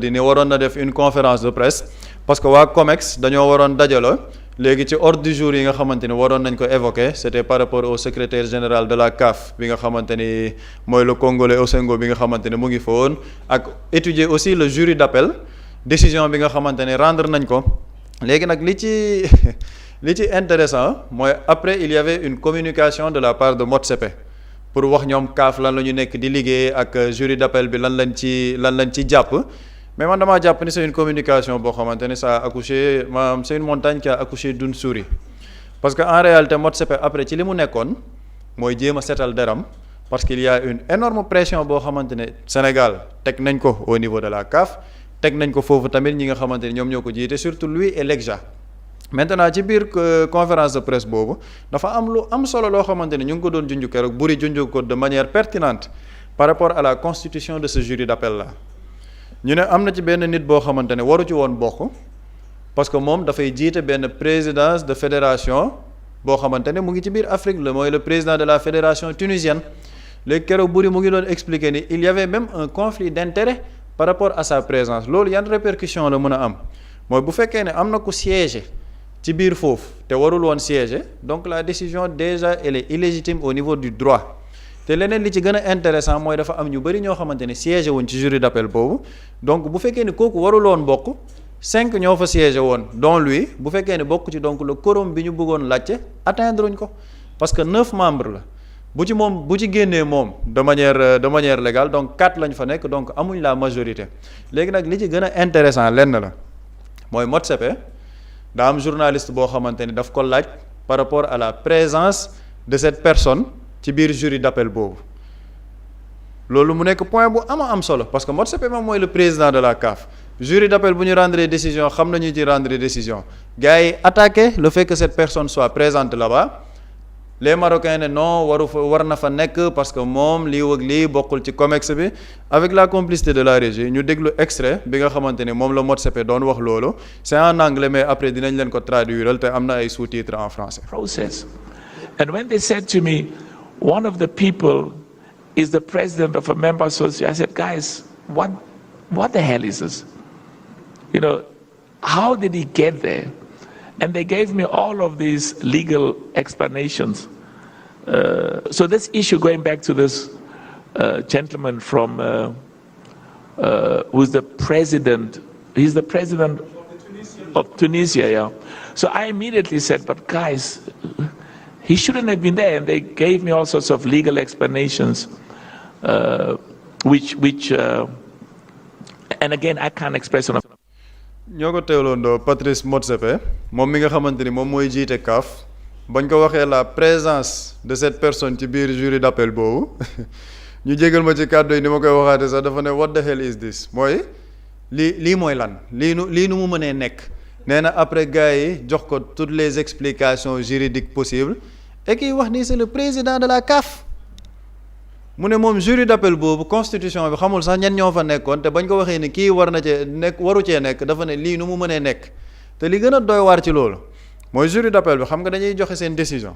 di ni waroon na def une conférence de presse parce que waa COMEX dañoo waroon dajaloo léegi ci ordre du jour yi nga xamante ni waroon nañ ko évoquer c'était par rapport au secrétaire général de la CAF bi nga xamante ni mooy le Congolais Osengo bi nga xamante ni mu ngi fa woon ak étudier aussi le jury d'appel décision bi nga xamante ni rendre nañ ko léegi nag li ci li ci intéressant mooy après il y avait une communication de la part de Motsepe pour wax ñoom CAF lan la ñu nekk di liggéey ak jury d'appel bi lan lañ ci jàpp mais man damaa jàpp ni c'est une communication boo xamante ni ça a accouché maanaam c'est une montagne qui a accouché d'une souris parce que en réalité Motsepe après ci li mu nekkoon mooy jéem a setal deram parce qu'il y a une énorme pression boo xamante ne Sénégal teg nañ ko au niveau de la CAF teg nañ ko foofu tamit ñi nga xamante ni ñoom ñoo ko jiite surtout lui et l'ECJA maintenant ci biir conférence de presse boobu dafa am lu am solo loo xamante ni ñu ngi ko doon junj keroog buri junj ko de manière pertinente par rapport à la constitution de ce jury d'appel là ñu ne am na ci benn nit boo xamante ne waru ci woon bokk parce que moom dafay jiite benn présidence de fédération boo xamante ne mu ngi ci biir Afrique la mooy le président de la fédération tunisienne léegi keroog buri mu ngi doon expliquer ni il y avait même un conflit d'intérêt par rapport à sa présence loolu yan répercussion la mën a am mooy bu fekkee ne am na ku siéger ci biir foofu te warul woon siéger donc la décision déjà elle est illégitime au niveau du droit te leneen li ci gën a intéressant mooy dafa am ñu bëri ñoo xamante ne siégé woon ci jury d'appel boobu donc bu fekkee ni kooku warul woon bokk 5 ñoo fa siégé woon dont lui bu fekkee ni bokk ci donc le quorum bi ñu bëggoon laajte atteindre uñ ko parce que 9 membres la bu ci génnee moom de manière légale donc 4 lañ fa nekk donc amuñ la majorité léegi nag li ci gën a intéressant lenn la mooy Motsepe daa am journaliste boo xamante ni daf ko laaj par rapport à la présence de cette personne ci biir jury d'appel boobu loolu mu nekk point bu am solo parce que Motsepe moom mooy le président de la CAF jury d'appel bu ñu rendre décision xam nañu ci rendre décision gars yi attaqué le fait que cette personne soit présente là-bas les Marocains ne non war na fa nekk parce que moom lii wëg lii bokkul ci COMEX bi avec la complicité de la régie ñu déglu extrait bi nga xamante ni moom la Motsepe doon wax loolu c'est en anglais mais après dinañ leen ko traduire te am na ay sous-titres en français. Process. And when they said to me, one of the people is the president of a member association, I said, guys, what the hell is this? You know, how did he get there? And they gave me all of these legal explanations. So this issue, going back to this gentleman from, who's the president, he's the president of Tunisia, yeah. So I immediately said, but guys, he shouldn't have been there. And they gave me all sorts of legal explanations, which and again, I can't express enough. ñoo ko teewloondoo Patrice Motsepe moom mi nga xamante ni moom mooy jiite CAF bañ ko waxee la présence de cette personne ci biir jury d'appel boobu ñu jégal ma ci kàddu yi ni ma koy waxaate sax dafa ne what the hell is this mooy lii mooy lan lii nu mu mënee nekk nee na après gars yi jox ko toutes les explications juridiques possibles et kiy wax ni c'est le président de la CAF mu ne moom jury d'appel boobu constitution bi xamul sax ñen ñoo fa nekkoon te bañ ko waxee ni kii war na cee nekk waru cee nekk dafa ne lii nu mu mënee nekk te li gën a doy waar ci loolu mooy jury d'appel bi xam nga dañuy joxe seen décision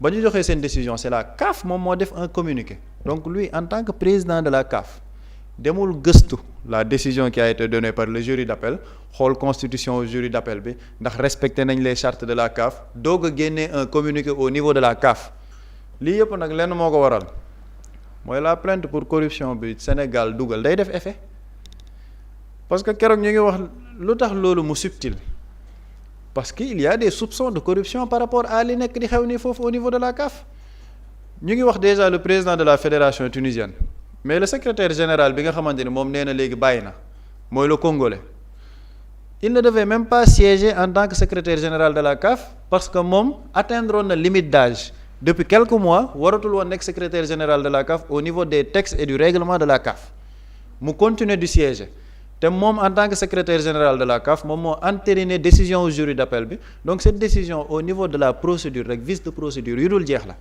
ba ñu joxee seen décision c'est la CAF moom moo def un communiqué donc lui en tant que président de la CAF demul gëstu la décision qui a été donnée par le jury d'appel xool constitution jury d'appel bi ndax respecté nañ les chartes de la CAF doog a génnee un communiqué au niveau de la CAF lii yëpp nag lenn moo ko waral mooy la plainte pour corruption bi Sénégal dugal day def effet parce que keroog ñu ngi wax lu tax loolu mu subtil parce que il y a des soupçons de corruption par rapport à li nekk di xew nii foofu au niveau de la CAF ñu ngi wax déjà le président de la fédération tunisienne mais le secrétaire général bi nga xamante ni moom nee na léegi bàyyi na mooy le Congolais il ne devait même pas siéger en tant que secrétaire général de la CAF parce que moom atteindre na limite d'âge depuis quelques mois waratul woon nekk secrétaire général de la CAF au niveau des textes et du règlement de la CAF mu continuer du siéger te moom en tant que secrétaire général de la CAF moom moo entériné décision au jury d'appel bi donc cette décision au niveau de la procédure rek vice de procédure yu dul jeex la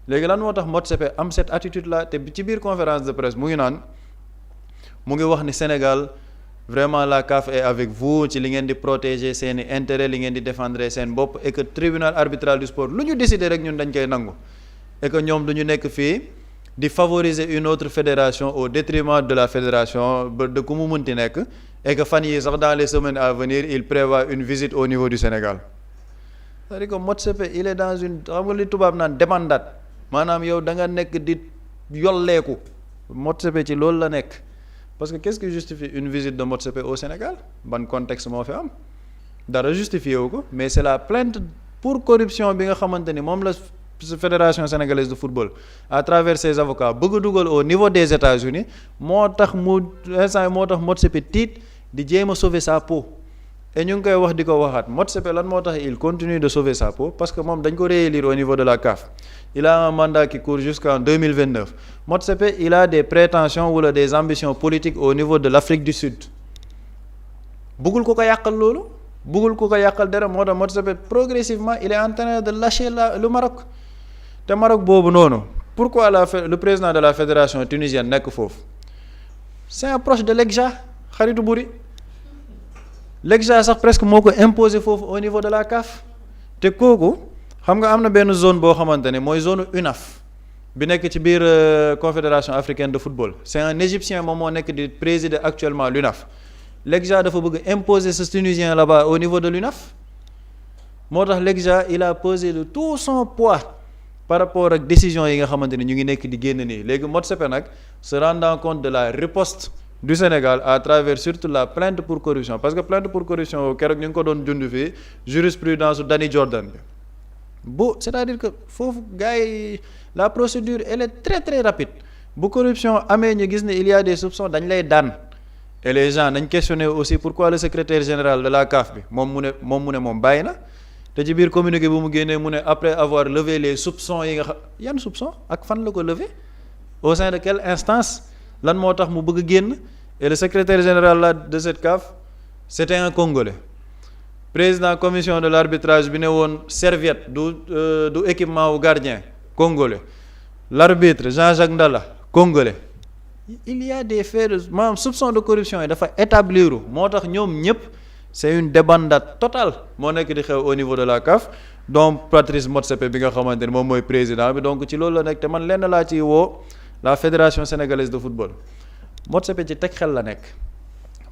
léegi lan moo tax Motsepe am cette attitude là te ci biir conférence de presse mu ngi wax ni Sénégal vraiment la CAF est avec vous ci li ngeen di protéger seeni intérêt li ngeen di défendre seen bopp et que tribunal arbitral du sport lu ñu décider rek ñun dañ koy nangu et que ñoom du ñu nekk fii di favoriser une autre fédération au détriment de la fédération de ku mu mënti nekk et que fan yi sax dans les semaines à venir il prévoit une visite au niveau du Sénégal c'est-à-dire que Motsepe il est dans une xam nga li tubaab naan débandade maanaam yow da nga nekk di yolleeku Motsepe ci loolu la nekk parce que qu'est-ce qui justifie une visite de Motsepe au Sénégal ban contexte moo fi am dara justifié wu ko mais c'est la plainte pour corruption bi nga xamante ni moom la fédération sénégalaise de football à travers ses avocats bëgg a dugal au niveau des États-Unis moo tax Motsepe tiit di jéem a sauver sa peau et ñu ngi koy wax di ko waxaat Motsepe lan moo tax il continue de sauver sa peau parce que moom dañ ko réélire au niveau de la CAF il a un mandat qui court jusqu'en 2029 Motsepe il a des prétentions wala des ambitions politiques au niveau de l'Afrique du Sud bëggul ko yàqal loolu bëggul ko yàqal dara moo tax Motsepe progressivement il est en train de lâcher le Maroc te Maroc boobu noonu pourquoi le président de la fédération tunisienne nekk foofu c'est un proche de l'EGJA xaritu buri l'EGJA sax presque moo ko imposé foofu au niveau de la CAF te kooku xam nga am na benn zone boo xamante ne mooy zone UNAF bi nekk ci biir confédération africaine de football c'est un égyptien moom moo nekk di présider actuellement l'UNAF l'EGJA dafa bëgg imposer ce tunisien là-bas au niveau de l'UNAF moo tax l'EGJA il a pesé de tout son poids par rapport ak décision yi nga xamante ni ñu ngi nekk di génn nii léegi Motsepe nag se rendant compte de la riposte du Sénégal à travers surtout la plainte pour corruption parce que plainte pour corruption keroog ñu ngi ko doon jund fii jurisprudence Danny Jordan bi c'est-à-dire que foofu gars yi la procédure elle est très très rapide bu corruption amee ñu gis ne il y a des soupçons dañ lay daan et les gens nañ questionner aussi pourquoi le secrétaire général de la CAF bi moom mu ne bàyyi na te ci biir communiqué bu mu génnee mu ne après avoir levé les soupçons yi nga xam yan soupçons ak fan la ko levé au sein de quelle instance lan moo tax mu bëgg génn et le secrétaire général là de cette CAF c'était un Congolais président commission de l'arbitrage bi ne woon serviette du équipement wu gardien congolais l'arbitre Jean-Jacques Ndala congolais il y a des faits de maanaam soupçon de corruption yi dafa établir moo tax ñoom ñëpp c'est une débandade totale moo nekk di xew au niveau de la CAF donc Patrice Motsepe bi nga xamante ne moom mooy président bi donc ci loolu la nekk te man lenn laa ci woo la fédération sénégalaise de football Motsepe ci teg xel la nekk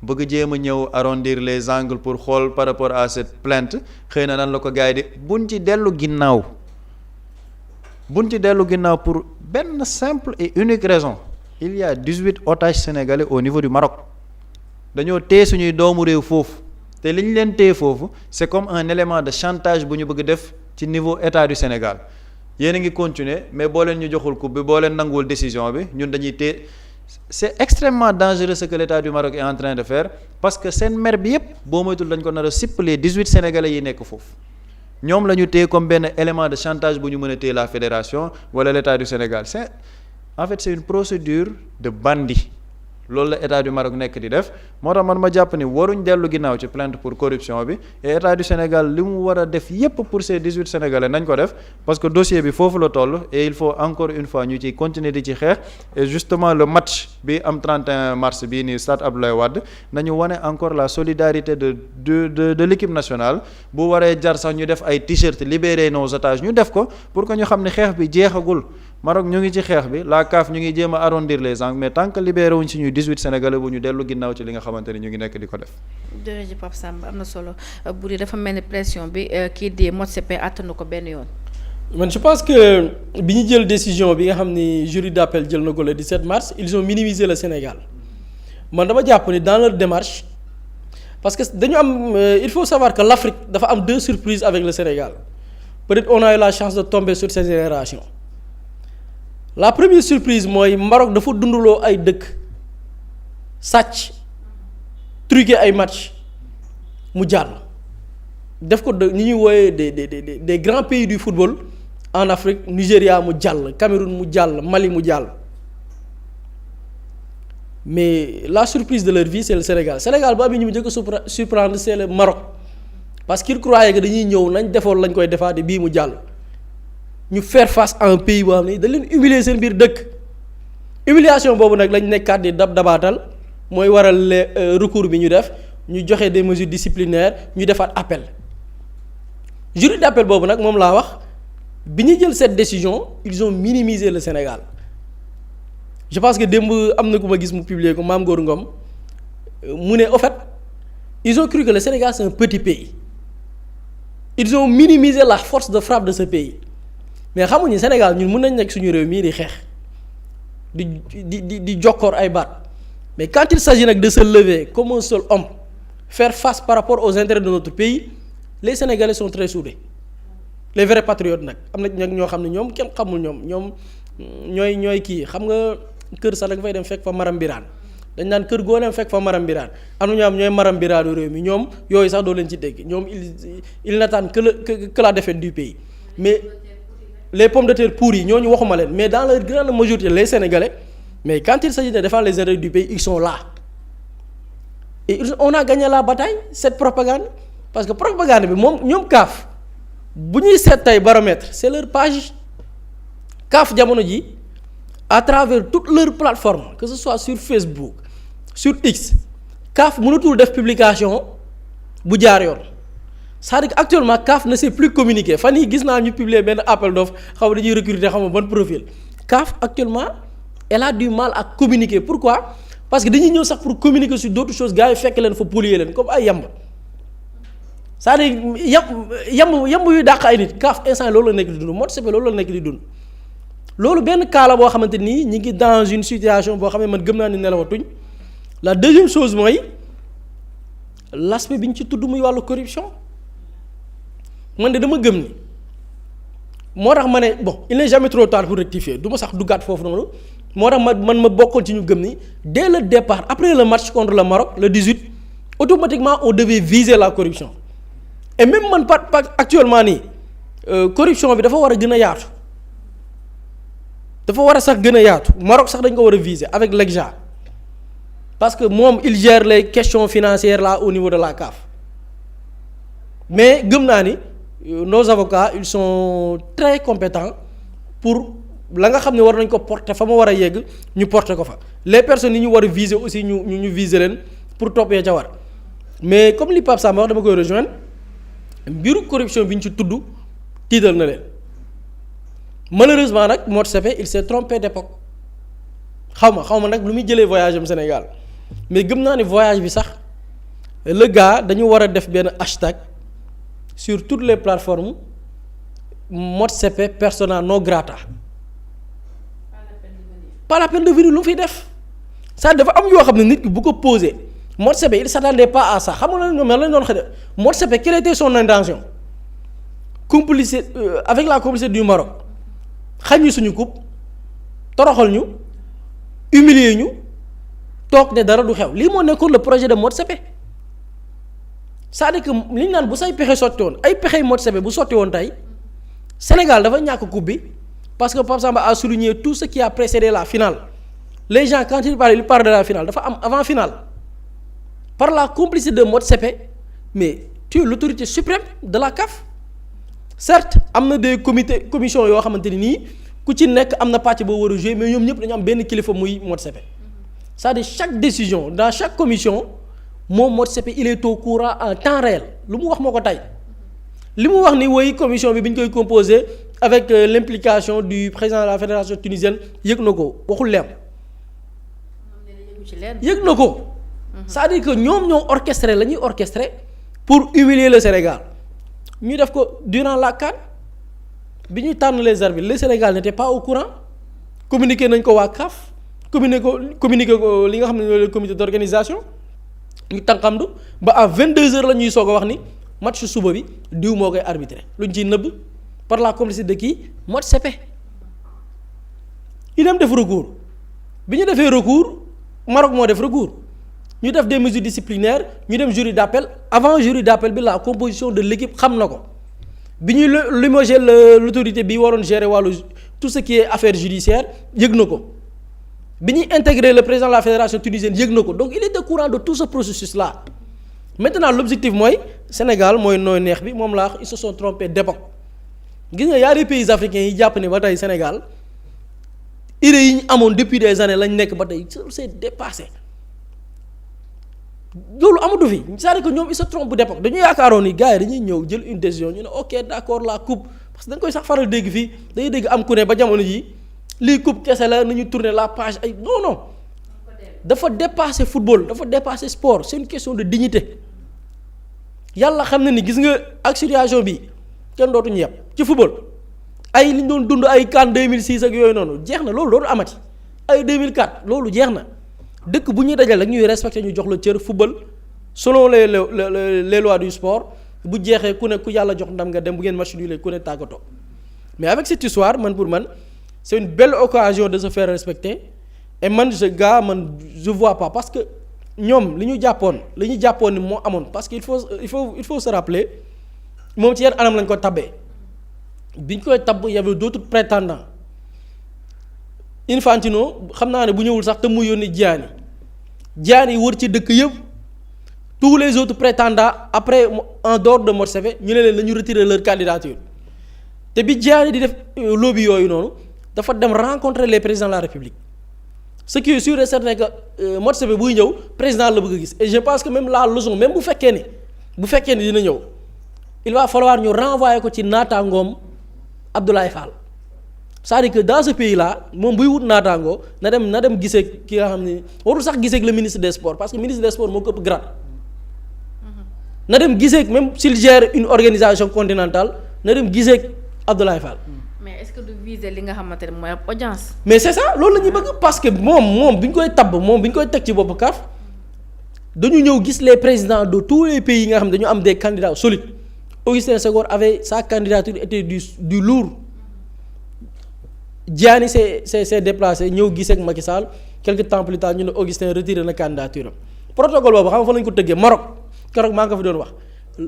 bëgg jéem a ñëw arrondir les angles pour xool par rapport à cette plainte xëy na nan la ko gars yi di buñ ci dellu ginnaaw pour benn simple et unique raison il y a 18 otages sénégalais au niveau du Maroc dañoo téye suñuy doomu réew foofu te li ñu leen téye foofu c'est comme un élément de chantage bu ñu bëgg def ci niveau état du Sénégal yéen a ngi continuer mais boo leen ñu joxul coupe bi boo leen nanguwul décision bi ñun dañuy téye c'est extrêmement dangereux ce que l'état du Maroc est en train de faire parce que seen mer bi yépp boo moytul dañ ko nar a sipp les 18 sénégalais yi nekk foofu ñoom la ñu téye comme benn élément de chantage bu ñu mën a téye la fédération wala l'état du Sénégal c'est une procédure de bandit loolu la état du Maroc nekk di def moo tax man ma jàpp ni waruñ dellu ginnaaw ci plainte pour corruption bi et état du Sénégal li mu war a def yépp pour ces 18 sénégalais nañ ko def parce que dossier bi foofu la toll et il faut encore une fois ñu ciy continuer di ci xeex et justement le match bi am 31 mars bii nii stade Abdoulaye Wade nañu wane encore la solidarité de l'équipe nationale bu waree jar sax ñu def ay t-shirt libérer nos otages ñu def ko pour que ñu xam ne xeex bi jeexagul Maroc ñu ngi ci xeex bi la CAF ñu ngi jéem a arrondir les angles mais tant que libéré wuñ suñuy 18 sénégalais bu ñu dellu ginnaaw ci li nga xamante ni ñu ngi nekk di ko def. jërëjëf Pape Samba am na solo Boury dafa mel ni pression bi kii di Motsepe attanu ko benn yoon. man je pense que bi ñu jël décision bi nga xam ni jury d'appel jël na ko le 17 mars ils ont minimisé le Sénégal man dama jàpp ni dans leur démarche parce que dañu am il faut savoir que l'Afrique dafa am 2 surprises avec le Sénégal peut-être on a eu la chance de tomber sur cette génération. La première surprise mooy Maroc dafa dundaloo ay dëkk sàcc truquer ay match mu jàll def ko ñi ñuy wooyee des grands pays du football en Afrique Nigéria mu jàll Cameroun mu jàll Mali mu jàll mais la surprise de leur vie c'est le Sénégal ba bi ñu njëkk a surprendre c'est le Maroc parce qu'ils croyaient que dañuy ñëw nañ defoon lañ koy defaat bii mu jàll. ñu faire face à un pays boo xam ne dañ leen humilier seen biir dëkk humiliation boobu nag lañ nekkaat di dabaatal mooy waral recours bi ñu def ñu joxe des mesures disciplinaires ñu defaat appel jury d'appel boobu nag moom laa wax bi ñu jël cette décision ils ont minimisé le Sénégal je pense que démb am na ku ma gis mu publier ko Mame Gor Ngom mu ne au fait ils ont cru que le Sénégal c'est un petit pays ils ont minimisé la force de frappe de ce pays mais xamuñu Sénégal ñun mën nañ nekk suñu réew mii di xeex di jokkoor ay baat mais quand il s'agit nag de se lever comme un seul homme faire face par rapport aux intérêts de notre pays les Sénégalais sont très soudés les vrais patriotes nag am na nag ñoo xam ne ñoom kenn xamul ñoom ñooy kii xam nga kër sax da nga fay dem fekk fa maram biraan dañ naan kër goo dem fekk fa maram biraan am na ñoo am ñooy maram biraanu réew mi ñoom yooyu sax doo leen ci dégg ñoom il n'attendent que la défaite du pays mais les pommes de terre pourries ñooñu waxuma leen mais dans leur grande majorité les Sénégalais mais quand il s'agit de défendre les intérêts du pays ils sont là et on a gagné la bataille cette propagande parce que propagande bi moom ñoom kaaf bu ñuy seet tey baromètre c'est leur page kaaf jamono ji à travers toutes leurs plateformes que ce soit sur Facebook sur X kaaf mënatul def publication bu jaar yoon c'est-à-dire que actuellement CAF ne sait plus communiquer fan yii gis naa ñu publier benn appel d'offre xaw dañuy recruter xam nga ban profil CAF actuellement elle a du mal à communiquer pourquoi parce que dañuy ñëw sax pour communiquer sur d'autres choses gars yi fekk leen fa polier leen comme ay yamb c'est-à-dire yamb yu dàq ay nit CAF instant loolu la nekk di dund MOTSP loolu la nekk di dund loolu benn cas la boo xamante nii ñi ngi dans une situation boo xam ne man gëm naa ni nelawatuñ la deuxième chose mooy l'aspect bi ñu ci tudd muy wàllu corruption man de dama gëm ni moo tax ma ne bon il n'est jamais trop tard pour rectifier du ma sax duggaat foofu noonu moo tax ma bokkoon ci ñu gëm ni dès le départ après le match contre le Maroc le 18 automatiquement on devait viser la corruption et même man pas actuellement nii corruption bi dafa war a gën a yaatu dafa war a sax gën a yaatu Maroc sax dañ ko war a viser avec l'EGA parce que moom il gère les questions financières là au niveau de la CAF mais gëm naa ni nos avocats ils sont très compétents pour la nga xam ne war nañ ko porter fa ma war a yegg ñu porter ko fa les personnes yi ñu war a viser aussi ñu viser leen pour topp ya ca war mais comme li Pape Samba wax dama koy rejoindre mbiru corruption bi ñu ci tudd tiital na leen malheureusement nag MOTSP il s'est trompé d'époque xaw ma nag lu muy jëlee voyage am Sénégal mais gëm naa ni voyage bi sax le gars dañu war a def benn hashtag sur toutes les plateformes MOTSP persona non grata pas la peine de venir lu mu fiy def ça dafa am yoo xam ne nit ki bu ko posé MOTSP il s'attendait pas à ça xam nga ñoom lañ doon xëy MOTSP quelle était son intention complicité avec la complicité du Maroc xañ ñu suñu coupe toroxal ñu humilier ñu toog ne dara du xew lii moo nekkoon le projet de MOTSP c'est-à-dire que li ñu naan bu say pexe sotti woon ay pexey MOTSP bu sotti woon tey Sénégal dafa ñàkk coupe bi parce que Pape Samba a souligné tout ce qui a précédé la finale les gens quand ils parlent de la finale dafa am avant finale par la complicité de MOTSP mais tu es l'autorité suprême de la CAF certes am na des commission yoo xamante ni nii ku ci nekk am na pàcc boo war a jouer mais ñoom ñëpp dañu am benn kilifa muy MOTSP c'est-à-dire chaque décision dans chaque commission moom MOTSP il est au courant en temps réel lu mu wax moo ko tey li mu wax ni woy commission bi ñu koy composé avec l'implication du président de la fédération tunisienne yëg na ko waxul leem yëg na ko c'est-à-dire que ñoom ñoo orchestré la ñuy orchestré pour humilier le Sénégal ñu def ko durant la CAN bi ñuy tànn les arbitres le Sénégal n'était pas au courant communiqué nañ ko waa CAF communiqué ko li nga xam ne ñoo le comité d'organisation ñu tànqamdu ba à 22h la ñuy soog a wax ni match suba bi diw moo koy arbitré lu ñu ciy nëbb par la complicité de kii MOTSP ñu dem def recours bi ñu defee recours Maroc moo def recours ñu def des mesures disciplinaires ñu dem jury d'appel avant jury d'appel bi la composition de l'équipe xam na ko bi ñuy limoger l'autorité bi waroon gérer wàllu tout ce qui est affaire judiciaire yëg na ko bi ñuy intégrer le président de la fédération tunisienne yëg na ko donc il est au courant de tout ce processus là maintenant l'objectif mooy Sénégal mooy nooy neex bi moom laa ils se sont trompés d'époque gis nga y a des pays africains yi jàpp ne ba tey Sénégal idées yi ñu amoon depuis des années lañ nekk ba tey c'est dépassé loolu amatu fi c'est-à-dire que ñoom ils se trompent d'époque dañu yaakaaroon ni gars yi dañuy ñëw jël une décision ñu ne ok d'accord la coupe parce que dañ koy sax faral dégg fii dañuy dégg am ku ne ba jamono ji lii coupe kese la nañu tourner la page ay non dafa dépasser football dafa dépasser sport c'est une question de dignité yàlla xam na ni gis nga ak situation bi kenn dootuñu yem ci football ay li ñu doon dund ay CAN 2006 ak yooyu noonu jeex na loolu dootu amati ay 2004 loolu jeex na dëkk bu ñuy dajal rek ñuy respecté ñu jox la cër football selon les lois du sport bu jeexee ku ne ku yàlla jox ndam nga dem bu ngeen match nul ku ne tàggatoo mais avec cette histoire man pour man c'est une belle occasion de se faire respecter et man je vois pas parce que ñoom li ñu jàppoon ni moo amoon parce que il faut se rappeler moom ci yenn anam lañ ko tabbee biñ koy tabb y avait d'autres prétendants Infantino xam naa ne bu ñëwul sax te mu yónni Gianni wër ci dëkk yëpp tous les autres prétendants après en dehors de Motsepe ñu ne leen nañu retirer leur candidature te bi Gianni di def lobby yooyu noonu dafa dem rencontrer les présidents de la République ce qui est sûr et certain que Motsepe buy ñëw président la bëgg a gis et je pense que même la leçon même bu fekkee ni dina ñëw il va falloir ñu renvoyer ko ci naataangoom Abdoulaye Fall c'est-à-dire que dans ce pays là moom buy wut naataangoo na dem gisee ki nga xam ne warul sax gisee le ministre des sports parce que ministre des sports moo ko ëpp grade na dem gisee même s'il gère une organisation continentale na dem gisee Abdoulaye Fall. mais est-ce que du viser li nga xamante ne mooy ab audience. mais c'est ça loolu la ñuy bëgg parce que moom bi ñu koy tabb moom bi ñu koy teg ci boppu CAF dañu ñëw gis les présidents de tous les pays yi nga xam ne dañu am des candidats solides Augustin Senghor avait sa candidature était du lourd Gianni s'est déplacé ñëw gisee ak Macky Sall quelque temps plus tard ñu ne Augustin retiré na candidature am protocole boobu xam nga fa lañ ko tëggee Maroc keroog maa ngi ko fi doon wax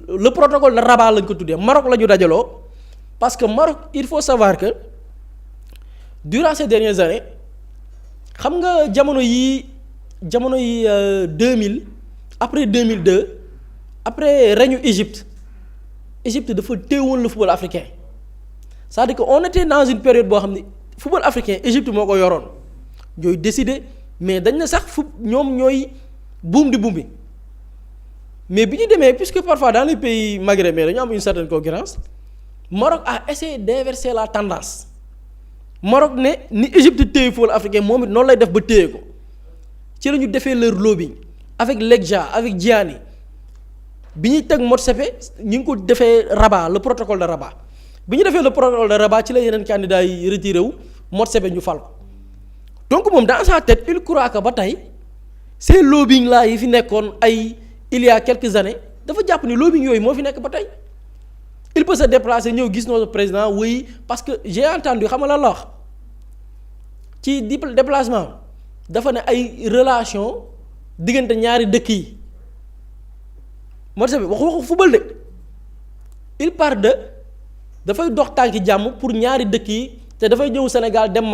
le protocole de Rabat lañ ko tuddee Maroc la ñu dajaloo parce que Maroc il faut savoir que durant ces dernières années xam nga jamono yi 2000 après 2002 après règne Égypte dafa téewoon le football africain c'est-à-dire que on était dans une période boo xam ne football africain Égypte moo ko yoroon ñooy décider mais dañ ne sax ñoom ñooy buum bi mais bi ñu demee puisque parfois dans les pays maghrébins dañu am une certaine concurrence Maroc a essayé d'inverser la tendance Maroc ne ni Égypte téye football africain moom it noonu lay def ba téye ko ci la ñu defee leur lobbying avec Legja avec Gianni bi ñuy teg Motsepe ñu ngi ko defee Rabat le protocole de Rabat bi ñu defee le protocole de Rabat ci la yeneen candidats yi retiré wu Motsepe ñu fal ko donc moom dans sa tête il croit que ba tey ces lobbying là yi fi nekkoon ay il y a quelques années dafa jàpp ni lobbying yooyu moo fi nekk ba tey il peut se déplacer ñëw gis notre président oui parce que j'ai entendu xam nga lan la wax ci déplacement dafa ne ay relation diggante ñaari dëkk yi Motsepe waxu football de il part de dafay dox tànki jàmm pour ñaari dëkk yi te dafay ñëw Sénégal dem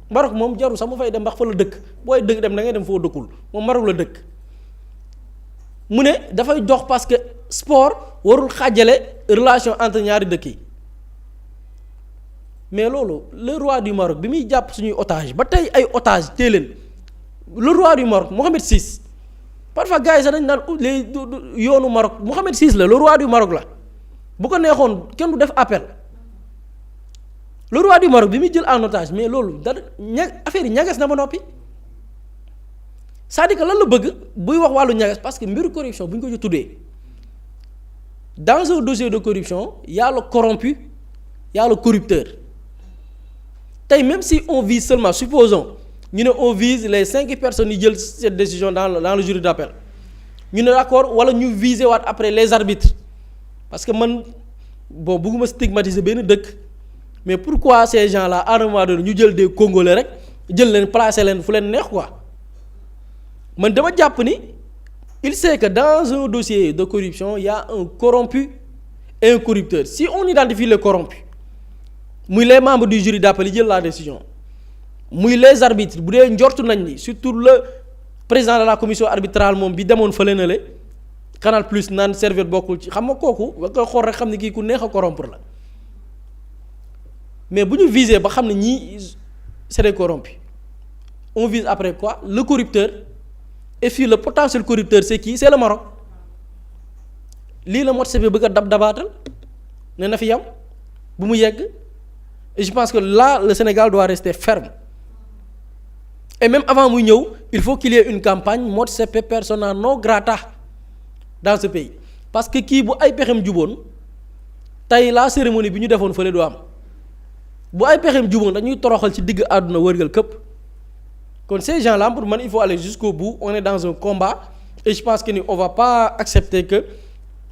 Maroc moom jarul sax mu fay dem ndax fa la dëkk booy dëkk dem da ngay dem foo dëkkul moom Maroc la dëkk mu ne dafay dox parce que sport warul xàjjale relation entre ñaari dëkk yi mais loolu le roi du Maroc bi muy jàpp suñuy otage ba tey ay otage tee leen le roi du Maroc Mohamed VI parfois gars yi sax dañ naan les yoonu Maroc Mohamed VI la le roi du Maroc la bu ko neexoon kenn du def appel le roi du Maroc bi muy jël en otage mais loolu dara affaire yi ñagas na ba noppi c'est-à-dire que lan la bëgg buy wax wàllu ñagas parce que mbiru corruption bu ñu ko ci tuddee dans un dossier de corruption y a le corrompu y a le corrupteur tey même si on vise seulement supposons ñu ne on vise les 5 personnes yi jël cette décision dans le jury d'appel ñu ne d'accord wala ñu viser waat après les arbitres parce que man bon bëgguma stigmatiser benn dëkk mais pourquoi ces gens-là à un moment donné ñu jël des Congolais rek jël leen placer leen fu leen neex quoi man dama jàpp ni il sait que dans un dossier de corruption il y a un corrompu et un corrupteur si on identifie les corrompus muy les membres du jury d'appel yi jël la décision muy les arbitres bu dee njortu nañ ni surtout le président de la commission arbitrale moom bi demoon fële na le Canal Plus naan Serviette bokkul ci xam nga kooku ba koy xool rek xam ne kii ku neex a corrompre la mais bu ñu viser ba xam ne ñii c'est des corrompus on vise après quoi le corrupteur et puis le potentiel corrupteur c'est qui c'est le Maroc lii la Motsepe bëgg a dabaatal ne na fi yam bu mu yegg et je pense que là le Sénégal doit rester ferme et même avant muy ñëw il faut qu'il y ait une campagne Motsepe persona non grata dans ce pays parce que kii bu ay pexem juboon tey la cérémonie bi ñu defoon fële du am bu ay pexem juboon dañuy toroxal ci digg àdduna wërgal këpp kon ces gens-là pour man il faut aller jusqu'au bout on est dans un combat et je pense que ni on va pas accepter que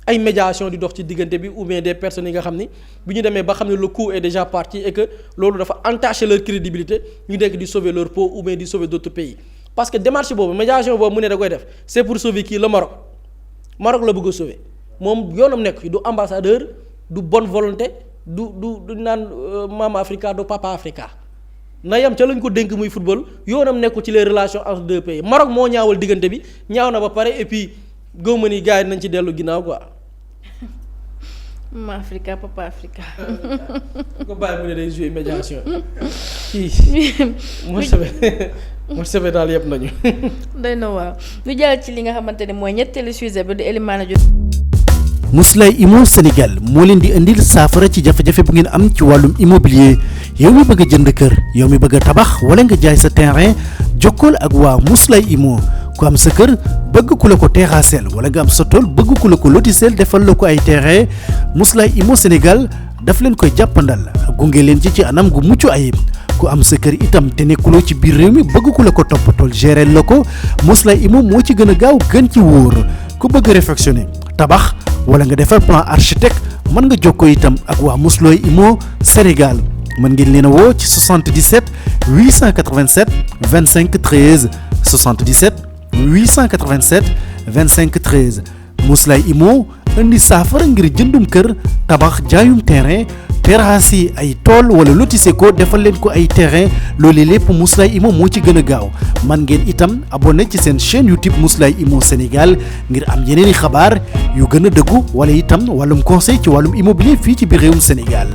ay médiation di dox ci diggante bi ou bien des personnes yi nga xam ni bi ñu demee ba xam ne le coup est déjà parti et que loolu dafa entacher leur crédibilité ñu nekk di sauver leur peau ou bien di sauver d'autres pays parce que démarche boobu médiation boobu mu ne da koy def c'est pour sauver kii le Maroc la bëgg a sauver moom yoonam nekk du ambassadeur du bonne volonté du naan Mama Africa du Papa Africa na yam ca lañ ko dénk muy football yoonam nekku ci les relations entre deux pays Maroc moo ñaawal diggante bi ñaaw na ba pare et puis góob ni gars yi nañ ci dellu ginnaaw quoi. Mama Africa Papa Africa. ko bàyyi mu ne day jouer médiation kii moo sebe daal yëpp nañu. doy na waaw ñu jàll ci li nga xamante ne mooy ñetteelu sujet bi di Elimane Diop. Mously Immo Sénégal moo leen di indil saafara ci jafe-jafe bu ngeen am ci wàllum immobilier yow mi bëgg a jënd kër yow mi bëgg a tabax wala nga jaay sa terrain jokkool ak waa Mously Immo ku am sa kër bëgg ku la ko terrassel wala nga am sa tool bëgg ku la ko lotisel defal la ko ay terrain Mously Immo Sénégal daf leen koy jàppandal gunge leen ci anam gu mucc ayib ku am sa kër itam te nekkuloo ci biir réew mi bëgg ku la ko toppatool gérer la ko Mously Immo moo ci gën a gaaw gën ci wóor ku bëgg réfectionner tabax wala nga defar plan architecte mën nga jokkoo itam ak waa Mously Immo Sénégal mën ngeen leen a woo ci 77 887 25 13 77 887 25 13 Mously Immo indi saafara ngir jëndum kër tabax jaayum terrain terrasse yi ay tool wala lotissé ko defal leen ko ay terrain loolu lépp Mously Immo moo ci gën a gaaw man ngeen itam abonné ci seen chaîne YouTube Mously Immo Sénégal ngir am yeneeni xabaar yu gën a dëggu wala itam wàllum conseil ci wàllum immobilier fii ci biir réewum Sénégal